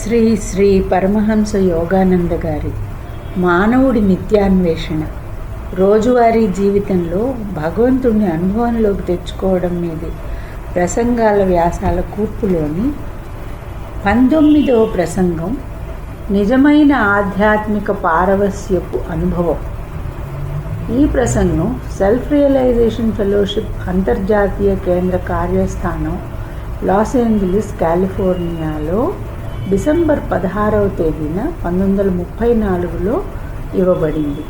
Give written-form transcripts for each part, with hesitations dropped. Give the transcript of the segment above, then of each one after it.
శ్రీ శ్రీ పరమహంస యోగానంద గారి మానవుడి నిత్యాన్వేషణ రోజువారీ జీవితంలో భగవంతుడిని అనుభవంలోకి తెచ్చుకోవడం మీది ప్రసంగాల వ్యాసాల కూర్పులోని 19వ ప్రసంగం నిజమైన ఆధ్యాత్మిక పారవస్యపు అనుభవం. ఈ ప్రసంగం సెల్ఫ్ రియలైజేషన్ ఫెలోషిప్ అంతర్జాతీయ కేంద్ర కార్యస్థానం లాస్ ఏంజలీస్, కాలిఫోర్నియాలో డిసెంబర్ 16వ తేదీన 1934లో ఇవ్వబడింది.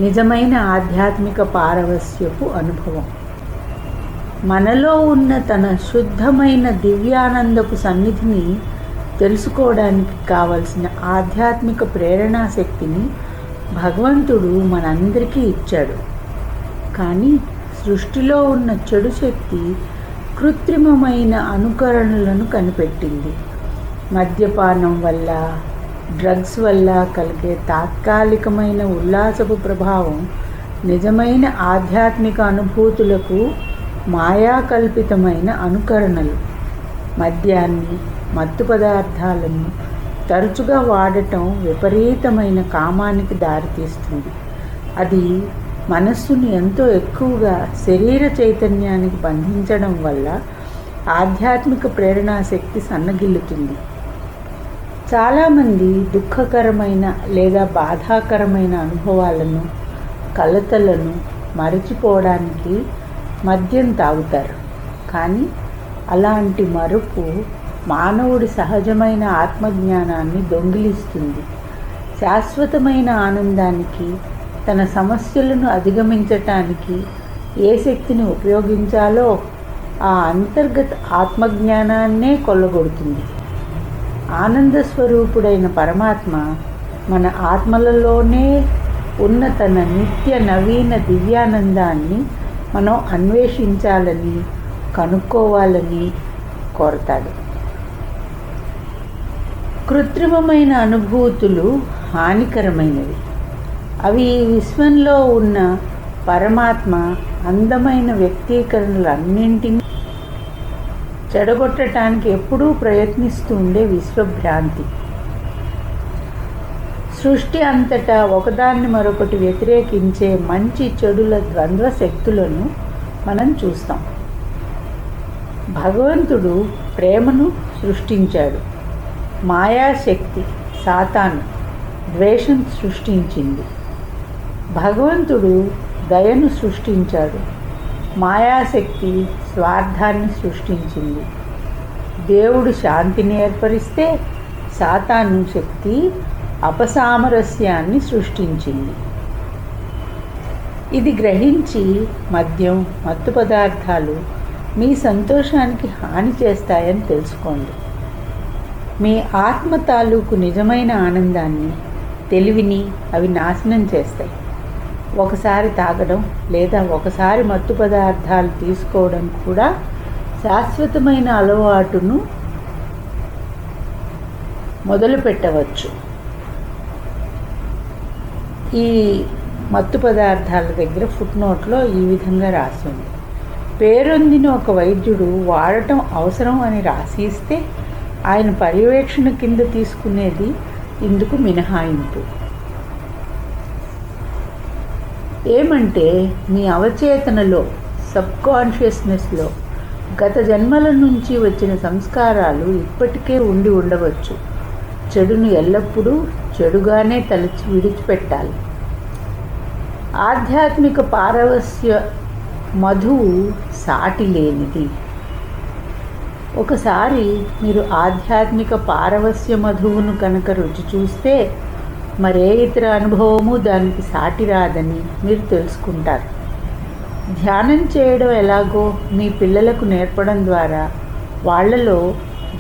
నిజమైన ఆధ్యాత్మిక పారవస్యపు అనుభవం. మనలో ఉన్న తన శుద్ధమైన దివ్యానందపు సన్నిధిని తెలుసుకోవడానికి కావలసిన ఆధ్యాత్మిక ప్రేరణా శక్తిని భగవంతుడు మనందరికీ ఇచ్చాడు. కానీ సృష్టిలో ఉన్న చెడు శక్తి కృత్రిమమైన అనుకరణలను కనిపెట్టింది. మద్యపానం వల్ల, డ్రగ్స్ వల్ల కలిగే తాత్కాలికమైన ఉల్లాసపు ప్రభావం నిజమైన ఆధ్యాత్మిక అనుభూతులకు మాయాకల్పితమైన అనుకరణలు. మద్యాన్ని, మత్తు పదార్థాలను తరచుగా వాడటం విపరీతమైన కామానికి దారితీస్తుంది. అది మనస్సును ఎంతో ఎక్కువగా శరీర చైతన్యానికి బంధించడం వల్ల ఆధ్యాత్మిక ప్రేరణాశక్తి సన్నగిల్లుతుంది. చాలామంది దుఃఖకరమైన లేదా బాధాకరమైన అనుభవాలను, కలతలను మరచిపోవడానికి మద్యం తాగుతారు. కానీ అలాంటి మరుపు మానవుడి సహజమైన ఆత్మజ్ఞానాన్ని దొంగిలిస్తుంది. శాశ్వతమైన ఆనందానికి, తన సమస్యలను అధిగమించటానికి ఏ శక్తిని ఉపయోగించాలో ఆ అంతర్గత ఆత్మజ్ఞానాన్నే కొల్లగొడుతుంది. ఆనంద స్వరూపుడైన పరమాత్మ మన ఆత్మలలోనే ఉన్న తన నిత్య నవీన దివ్యానందాన్ని మనం అన్వేషించాలని, కనుక్కోవాలని కోరతాడు. కృత్రిమమైన అనుభూతులు హానికరమైనవి. అవి ఈ విశ్వంలో ఉన్న పరమాత్మ అందమైన వ్యక్తీకరణలన్నింటినీ చెడగొట్టడానికి ఎప్పుడూ ప్రయత్నిస్తూ ఉండే విశ్వభ్రాంతి. సృష్టి అంతటా ఒకదాన్ని మరొకటి వ్యతిరేకించే మంచి చెడుల ద్వంద్వ శక్తులను మనం చూస్తాం. భగవంతుడు ప్రేమను సృష్టించాడు. మాయాశక్తి సాతాను ద్వేషం సృష్టించింది. భగవంతుడు దయను సృష్టించాడు. మాయాశక్తి స్వార్థాన్ని సృష్టించింది. దేవుడు శాంతిని ఏర్పరిస్తే సాతాను శక్తి అపసామరస్యాన్ని సృష్టించింది. ఇది గ్రహించి మద్యం, మత్తు పదార్థాలు మీ సంతోషానికి హాని చేస్తాయని తెలుసుకోండి. మీ ఆత్మ తాలూకు నిజమైన ఆనందాన్ని, తెలివిని అవి నాశనం చేస్తాయి. ఒకసారి తాగడం లేదా ఒకసారి మత్తు పదార్థాలు తీసుకోవడం కూడా శాశ్వతమైన అలవాటును మొదలుపెట్టవచ్చు. ఈ మత్తు పదార్థాల దగ్గర ఫుట్నోట్లో ఈ విధంగా రాసింది: పేరొందిన ఒక వైద్యుడు వాడటం అవసరం అని రాసిస్తే ఆయన పర్యవేక్షణ కింద తీసుకునేది ఇందుకు మినహాయింపు. ఏమంటే మీ అవచేతనలో, సబ్కాన్షియస్నెస్లో గత జన్మల నుంచి వచ్చిన సంస్కారాలు ఇప్పటికే ఉండి ఉండవచ్చు. చెడును ఎల్లప్పుడూ చెడుగానే తలచి విడిచిపెట్టాలి. ఆధ్యాత్మిక పారవస్య మధువు సాటి లేనిది. ఒకసారి మీరు ఆధ్యాత్మిక పారవస్య మధువును కనుక రుచి చూస్తే మరే ఇతర అనుభవము దానికి సాటి రాదని మీరు తెలుసుకుంటారు. ధ్యానం చేయడం ఎలాగో మీ పిల్లలకు నేర్పడం ద్వారా వాళ్లలో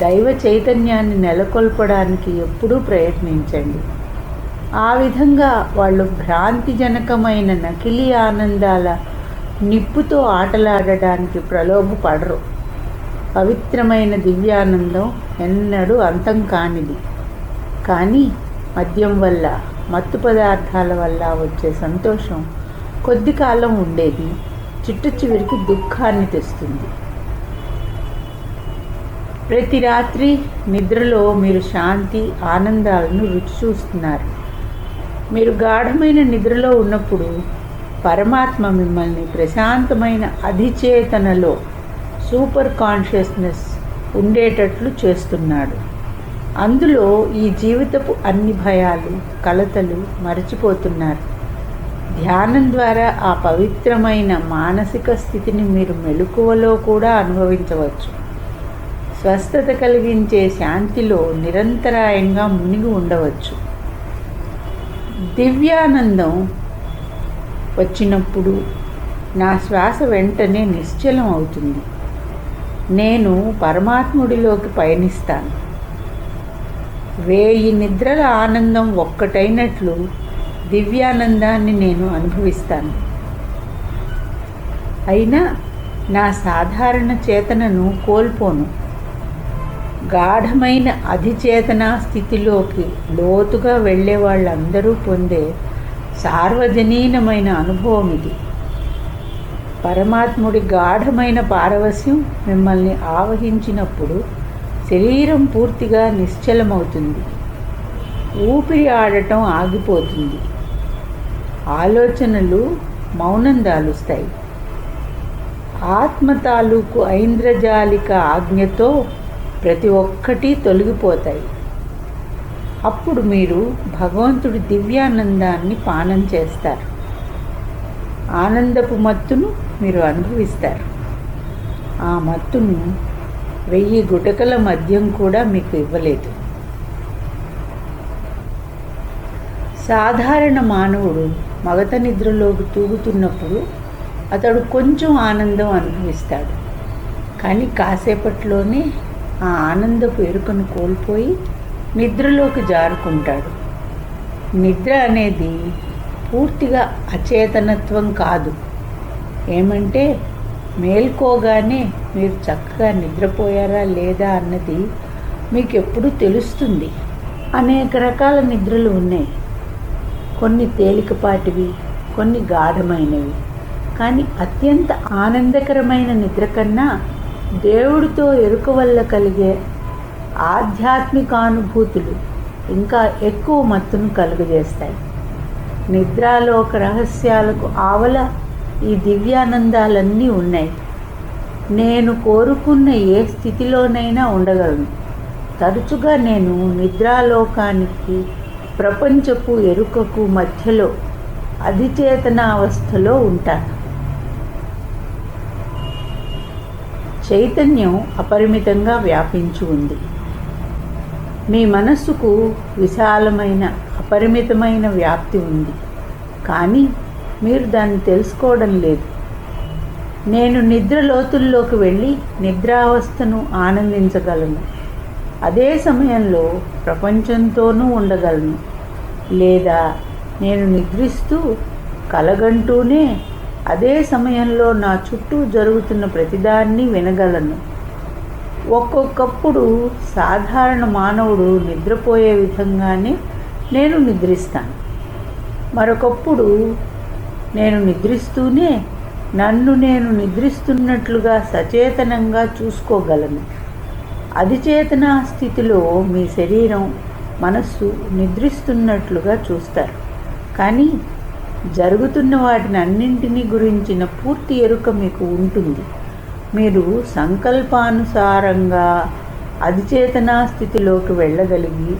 దైవ చైతన్యాన్ని నెలకొల్పడానికి ఎప్పుడూ ప్రయత్నించండి. ఆ విధంగా వాళ్ళు భ్రాంతిజనకమైన నకిలీ ఆనందాల నిప్పుతో ఆటలాడడానికి ప్రలోభపడరు. పవిత్రమైన దివ్యానందం ఎన్నడూ అంతం కానిది. కానీ మద్యం వల్ల, మత్తు పదార్థాల వల్ల వచ్చే సంతోషం కొద్ది కాలం ఉండేది, చిట్ట చివరికి దుఃఖాన్ని తెస్తుంది. ప్రతి రాత్రి నిద్రలో మీరు శాంతి ఆనందాలను రుచి చూస్తున్నారు. మీరు గాఢమైన నిద్రలో ఉన్నప్పుడు పరమాత్మ మిమ్మల్ని ప్రశాంతమైన అధిచేతనలో సూపర్ కాన్షియస్నెస్ ఉండేటట్లు చేస్తున్నాడు. అందులో ఈ జీవితపు అన్ని భయాలు కలతలు మరచిపోతున్నారు. ధ్యానం ద్వారా ఆ పవిత్రమైన మానసిక స్థితిని మీరు మెలకువలో కూడా అనుభవించవచ్చు. స్వస్థత కలిగించే శాంతిలో నిరంతరాయంగా మునిగి ఉండవచ్చు. దివ్యానందం వచ్చినప్పుడు నా శ్వాస వెంటనే నిశ్చలం అవుతుంది. నేను పరమాత్ముడిలోకి పయనిస్తాను. 1000 నిద్రల ఆనందం ఒక్కటైనట్లు దివ్యానందాన్ని నేను అనుభవిస్తాను. అయినా నా సాధారణ చేతనను కోల్పోను. గాఢమైన అధిచేతనా స్థితిలోకి లోతుగా వెళ్ళే వాళ్ళందరూ పొందే సార్వజనీనమైన అనుభవం ఇది. పరమాత్ముడి గాఢమైన పారవస్యం మిమ్మల్ని ఆవహించినప్పుడు శరీరం పూర్తిగా నిశ్చలమవుతుంది. ఊపిరి ఆడటం ఆగిపోతుంది. ఆలోచనలు మౌనం దాలుస్తాయి. ఆత్మ తాలూకు ఐంద్రజాలిక ఆజ్ఞతో ప్రతి ఒక్కటి తొలగిపోతాయి. అప్పుడు మీరు భగవంతుడి దివ్యానందాన్ని పానం చేస్తారు. ఆనందపు మత్తును మీరు అనుభవిస్తారు. ఆ మత్తును 1000 గుటకల మద్యం కూడా మీకు ఇవ్వలేదు. సాధారణ మానవుడు మగత నిద్రలోకి తూగుతున్నప్పుడు అతడు కొంచెం ఆనందం అనుభవిస్తాడు. కానీ కాసేపట్లోనే ఆ ఆనందపు ఎరుకను కోల్పోయి నిద్రలోకి జారుకుంటాడు. నిద్ర అనేది పూర్తిగా అచేతనత్వం కాదు. ఏమంటే మేల్కోగానే మీరు చక్కగా నిద్రపోయారా లేదా అన్నది మీకు ఎప్పుడు తెలుస్తుంది. అనేక రకాల నిద్రలు ఉన్నాయి. కొన్ని తేలికపాటివి, కొన్ని గాఢమైనవి. కానీ అత్యంత ఆనందకరమైన నిద్ర కన్నా దేవుడితో ఎరుక వల్ల కలిగే ఆధ్యాత్మికానుభూతులు ఇంకా ఎక్కువ మత్తును కలుగజేస్తాయి. నిద్రాలోక రహస్యాలకు ఆవల ఈ దివ్యానందాలన్నీ ఉన్నాయి. నేను కోరుకున్న ఏ స్థితిలోనైనా ఉండగలను. తరచుగా నేను నిద్రాలోకానికి ప్రపంచపు ఎరుకకు మధ్యలో అధిచేతనావస్థలో ఉంటాను. చైతన్యం అపరిమితంగా వ్యాపించి ఉంది. మీ మనస్సుకు విశాలమైన అపరిమితమైన వ్యాప్తి ఉంది. కానీ మీరు దాన్ని తెలుసుకోవడం లేదు. నేను నిద్ర లోతుల్లోకి వెళ్ళి నిద్రావస్థను ఆనందించగలను. అదే సమయంలో ప్రపంచంతోనూ ఉండగలను. లేదా నేను నిద్రిస్తూ కలగంటూనే అదే సమయంలో నా చుట్టూ జరుగుతున్న ప్రతిదాన్ని వినగలను. ఒక్కొక్కప్పుడు సాధారణ మానవుడు నిద్రపోయే విధంగానే నేను నిద్రిస్తాను. మరొకప్పుడు నేను నిద్రిస్తూనే నన్ను నేను నిద్రిస్తున్నట్లుగా సచేతనంగా చూసుకోగలను. అధిచేతన స్థితిలో మీ శరీరం మనస్సు నిద్రిస్తున్నట్లుగా చూస్తారు. కానీ జరుగుతున్న వాటిని అన్నింటినీ గురించిన పూర్తి ఎరుక మీకు ఉంటుంది. మీరు సంకల్పానుసారంగా అధిచేతనా స్థితిలోకి వెళ్ళగలిగి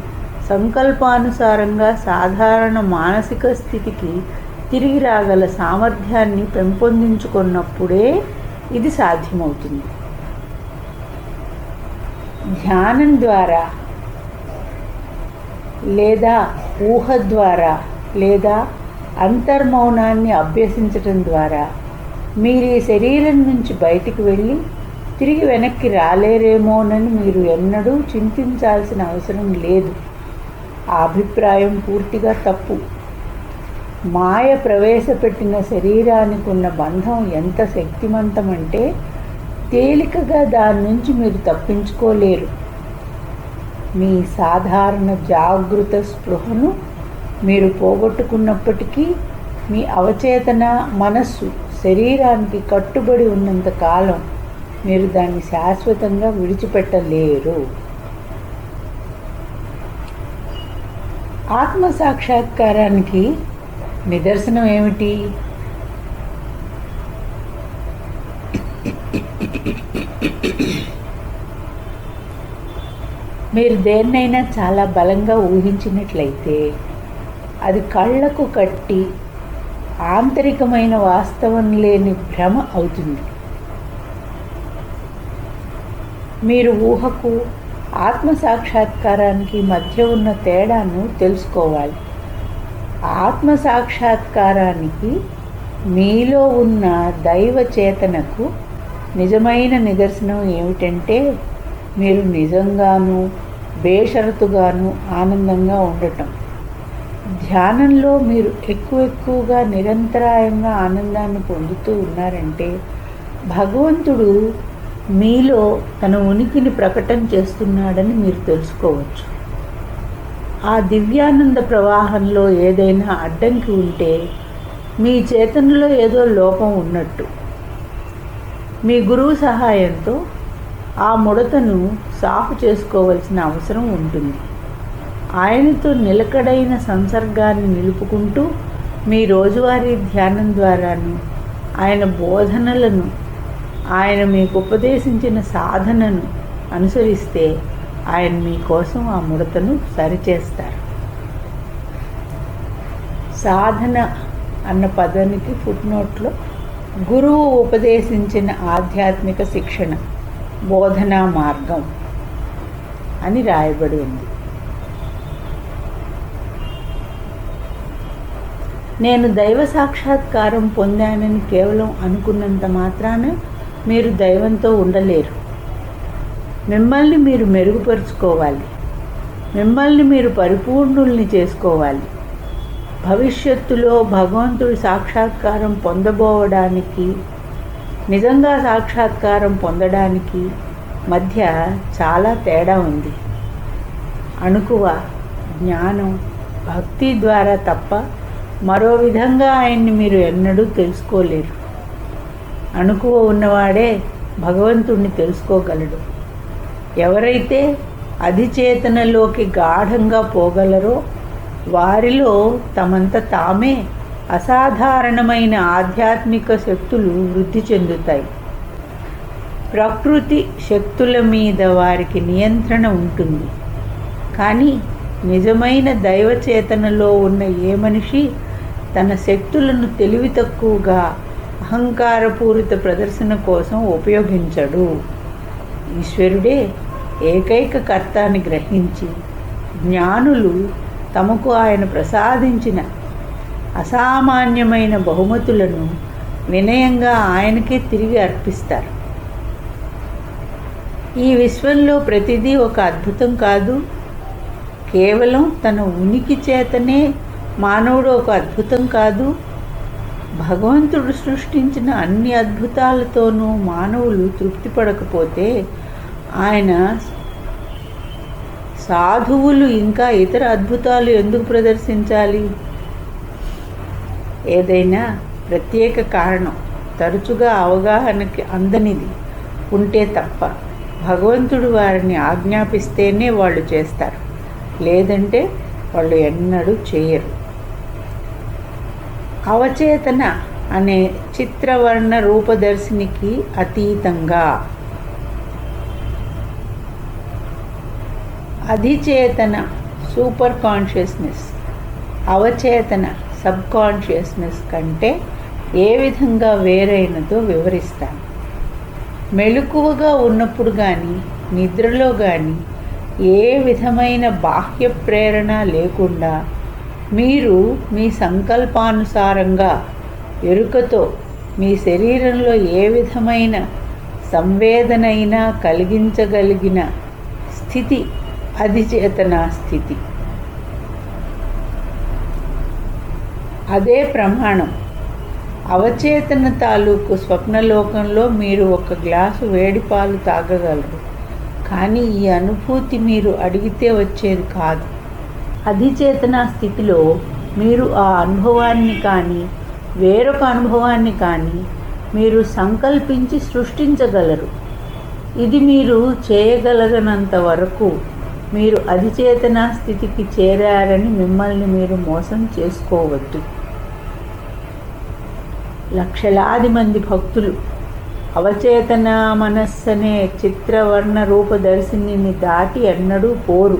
సంకల్పానుసారంగా సాధారణ మానసిక స్థితికి తిరిగి రాగల సామర్థ్యాన్ని పెంపొందించుకున్నప్పుడే ఇది సాధ్యమవుతుంది. ధ్యానం ద్వారా లేదా ఊహ ద్వారా లేదా అంతర్మౌనాన్ని అభ్యసించటం ద్వారా మీరు ఈ శరీరం నుంచి బయటికి వెళ్ళి తిరిగి వెనక్కి రాలేరేమోనని మీరు ఎన్నడూ చింతించాల్సిన అవసరం లేదు. ఆ అభిప్రాయం పూర్తిగా తప్పు. మాయ ప్రవేశపెట్టిన శరీరానికి ఉన్న బంధం ఎంత శక్తివంతమంటే తేలికగా దాని నుంచి మీరు తప్పించుకోలేరు. మీ సాధారణ జాగృత స్పృహను మీరు పోగొట్టుకున్నప్పటికీ మీ అవచేతన మనస్సు శరీరానికి కట్టుబడి ఉన్నంత కాలం మీరు దాన్ని శాశ్వతంగా విడిచిపెట్టలేరు. ఆత్మ సాక్షాత్కారానికి నిదర్శనం ఏమిటి? మీరు దేన్నైనా చాలా బలంగా ఊహించినట్లయితే అది కళ్ళకు కట్టి ఆంతరికమైన వాస్తవం లేని భ్రమ అవుతుంది. మీరు ఊహకు ఆత్మ సాక్షాత్కారానికి మధ్య ఉన్న తేడాను తెలుసుకోవాలి. ఆత్మ సాక్షాత్కారానికి మీలో ఉన్న దైవ చేతనకు నిజమైన నిదర్శనం ఏమిటంటే మీరు నిజంగాను బేషరతుగాను ఆనందంగా ఉండటం. ధ్యానంలో మీరు ఎక్కువగా నిరంతరాయంగా ఆనందాన్ని పొందుతూ ఉన్నారంటే భగవంతుడు మీలో తన ఉనికిని ప్రకటన చేస్తున్నాడని మీరు తెలుసుకోవచ్చు. ఆ దివ్యానంద ప్రవాహంలో ఏదైనా అడ్డంకి ఉంటే మీ చేతనలో ఏదో లోపం ఉన్నట్టు. మీ గురువు సహాయంతో ఆ ముడతను సాఫ్ చేసుకోవలసిన అవసరం ఉంటుంది. ఆయనతో నిలకడైన సంసర్గాన్ని నిలుపుకుంటూ మీ రోజువారీ ధ్యానం ద్వారాను ఆయన బోధనలను, ఆయన మీకు ఉపదేశించిన సాధనను అనుసరిస్తే ఆయన మీకోసం ఆ ముడతను సరిచేస్తారు. సాధన అన్న పదానికి ఫుట్నోట్లో గురువు ఉపదేశించిన ఆధ్యాత్మిక శిక్షణ, బోధనా మార్గం అని రాయబడి ఉంది. నేను దైవ సాక్షాత్కారం పొందానని కేవలం అనుకున్నంత మాత్రాన మీరు దైవంతో ఉండలేరు. మిమ్మల్ని మీరు మెరుగుపరుచుకోవాలి. మిమ్మల్ని మీరు పరిపూర్ణుల్ని చేసుకోవాలి. భవిష్యత్తులో భగవంతుడి సాక్షాత్కారం పొందబోవడానికి, నిజంగా సాక్షాత్కారం పొందడానికి మధ్య చాలా తేడా ఉంది. అణుకువ జ్ఞానం, భక్తి ద్వారా తప్ప మరో విధంగా ఆయన్ని మీరు ఎన్నడూ తెలుసుకోలేరు. అణుకువ ఉన్నవాడే భగవంతుణ్ణి తెలుసుకోగలడు. ఎవరైతే అధిచేతనలోకి గాఢంగా పోగలరో వారిలో తమంత తామే అసాధారణమైన ఆధ్యాత్మిక శక్తులు వృద్ధి చెందుతాయి. ప్రకృతి శక్తుల మీద వారికి నియంత్రణ ఉంటుంది. కానీ నిజమైన దైవచేతనలో ఉన్న ఏ మనిషి తన శక్తులను తెలివి తక్కువగా అహంకారపూరిత ప్రదర్శన కోసం ఉపయోగించడు. ఈశ్వరుడే ఏకైక కర్త అని గ్రహించి జ్ఞానులు తమకు ఆయన ప్రసాదించిన అసామాన్యమైన బహుమతులను వినయంగా ఆయనకే తిరిగి అర్పిస్తారు. ఈ విశ్వంలో ప్రతిదీ ఒక అద్భుతం కాదు. కేవలం తన ఉనికి చేతనే మానవుడు ఒక అద్భుతం కాదు. భగవంతుడు సృష్టించిన అన్ని అద్భుతాలతోనూ మానవులు తృప్తి పడకపోతే ఆయన సాధువులు ఇంకా ఇతర అద్భుతాలు ఎందుకు ప్రదర్శించాలి? ఏదైనా ప్రత్యేక కారణం, తరచుగా అవగాహనకి అందనిది ఉంటే తప్ప భగవంతుడు వారిని ఆజ్ఞాపిస్తేనే వాళ్ళు చేస్తారు. లేదంటే వాళ్ళు ఎన్నడూ చేయరు. అవచేతన అనే చిత్రవర్ణ రూపదర్శినికి అతీతంగా అధిచేతన సూపర్ కాన్షియస్నెస్, అవచేతన సబ్ కాన్షియస్నెస్ కంటే ఏ విధంగా వేరైనదో వివరిస్తాను. మెలకువగా ఉన్నప్పుడు కానీ నిద్రలో కానీ ఏ విధమైన బాహ్య ప్రేరణ లేకుండా మీరు మీ సంకల్పానుసారంగా ఎరుకతో మీ శరీరంలో ఏ విధమైన సంవేదనైనా కలిగించగలిగిన స్థితి అధిచేతన స్థితి. అదే ప్రమాణం. అవచేతన తాలూకు స్వప్నలోకంలో మీరు ఒక గ్లాసు వేడి పాలు తాగగలరు, కానీ ఈ అనుభూతి మీరు అడిగితే వచ్చేది కాదు. అధిచేతన స్థితిలో మీరు ఆ అనుభవాన్ని కానీ వేరొక అనుభవాన్ని కానీ మీరు సంకల్పించి సృష్టించగలరు. ఇది మీరు చేయగలిగినంత వరకు మీరు అధిచేతన స్థితికి చేరారని మిమ్మల్ని మీరు మోసం చేసుకోవద్దు. లక్షలాది మంది భక్తులు అవచేతన మనస్సనే చిత్రవర్ణ రూపదర్శినిని దాటి ఎన్నడూ పోరు.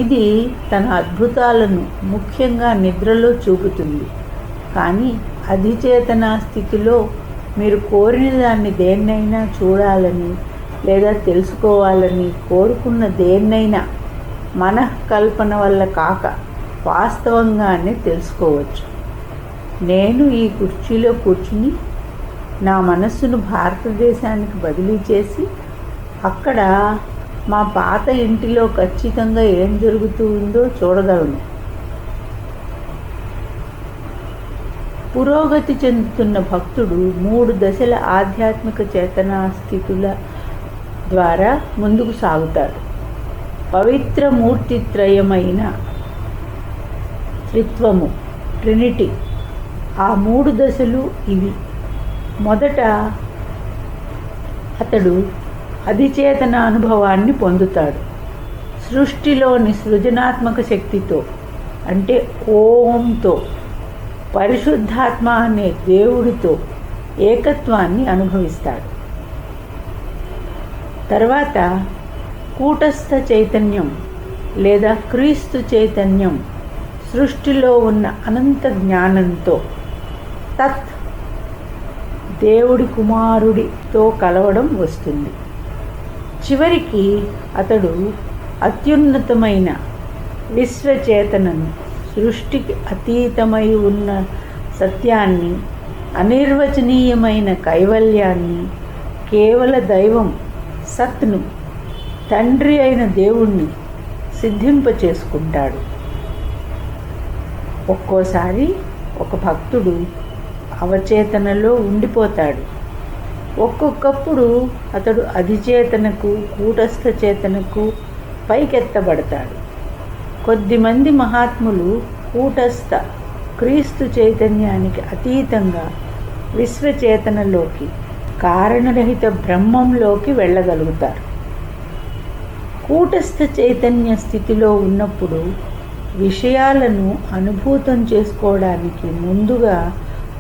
ఇది తన అద్భుతాలను ముఖ్యంగా నిద్రలో చూపుతుంది. కానీ అధిచేతన స్థితిలో మీరు కోరిన దాన్ని దేన్నైనా చూడాలని లేదా తెలుసుకోవాలని కోరుకున్న దేన్నైనా మనఃకల్పన వల్ల కాక వాస్తవంగానే తెలుసుకోవచ్చు. నేను ఈ కుర్చీలో కూర్చుని నా మనస్సును భారతదేశానికి బదిలీ చేసి అక్కడ మా పాత ఇంటిలో ఖచ్చితంగా ఏం జరుగుతూ ఉందో చూడగలను. పురోగతి చెందుతున్న భక్తుడు 3 దశల ఆధ్యాత్మిక చేతనా స్థితుల ద్వారా ముందుకు సాగుతాడు. పవిత్ర మూర్తిత్రయమైన త్రిత్వము, ట్రినిటీ, ఆ 3 దశలు ఇవి. మొదట అతడు అధిచేతన అనుభవాన్ని పొందుతాడు. సృష్టిలోని సృజనాత్మక శక్తితో, అంటే ఓంతో, పరిశుద్ధాత్మ అనే దేవుడితో ఏకత్వాన్ని అనుభవిస్తాడు. తర్వాత కూటస్థ చైతన్యం లేదా క్రీస్తు చైతన్యం సృష్టిలో ఉన్న అనంత జ్ఞానంతో తత్ దేవుడి కుమారుడితో కలవడం వస్తుంది. చివరికి అతడు అత్యున్నతమైన విశ్వచేతనను, సృష్టికి అతీతమై ఉన్న సత్యాన్ని, అనిర్వచనీయమైన కైవల్యాన్ని, కేవల దైవం సత్ను, తండ్రి అయిన దేవుణ్ణి సిద్ధింపచేసుకుంటాడు. ఒక్కోసారి ఒక భక్తుడు అవచేతనలో ఉండిపోతాడు. ఒక్కొక్కప్పుడు అతడు అధిచేతనకు, కూటస్థ చేతనకు పైకెత్తబడతాడు. కొద్దిమంది మహాత్ములు కూటస్థ క్రీస్తు చైతన్యానికి అతీతంగా విశ్వచేతనలోకి, కారణరహిత బ్రహ్మంలోకి వెళ్ళగలుగుతారు. కూటస్థ చైతన్య స్థితిలో ఉన్నప్పుడు విషయాలను అనుభూతం చేసుకోవడానికి ముందుగా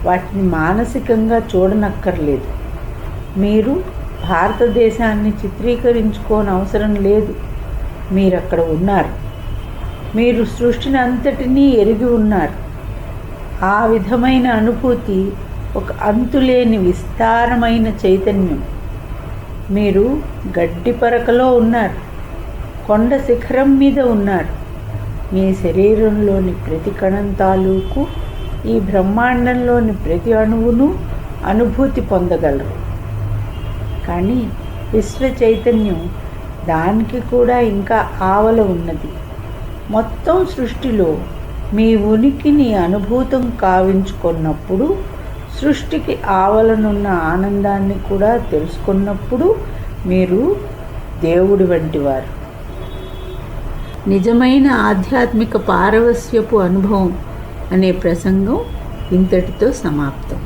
వాటిని మానసికంగా చూడనక్కర్లేదు. మీరు భారతదేశాన్ని చిత్రీకరించుకోని అవసరం లేదు. మీరు అక్కడ ఉన్నారు. మీరు సృష్టిని అంతటినీ ఎరిగి ఉన్నారు. ఆ విధమైన అనుభూతి ఒక అంతులేని విస్తారమైన చైతన్యం. మీరు గడ్డి పరకలో ఉన్నారు. కొండ శిఖరం మీద ఉన్నారు. మీ శరీరంలోని ప్రతి కణం తాలూకు ఈ బ్రహ్మాండంలోని ప్రతి అణువును అనుభూతి పొందగలరు. కానీ విశ్వ చైతన్యం, దానికి కూడా ఇంకా ఆవల ఉన్నది. మొత్తం సృష్టిలో మీ ఉనికిని అనుభూతం కావించుకున్నప్పుడు, సృష్టికి ఆవలనున్న ఆనందాన్ని కూడా తెలుసుకున్నప్పుడు మీరు దేవుడి వంటివారు. నిజమైన ఆధ్యాత్మిక పారవస్యపు అనుభవం అనే ప్రసంగం ఇంతటితో సమాప్తం.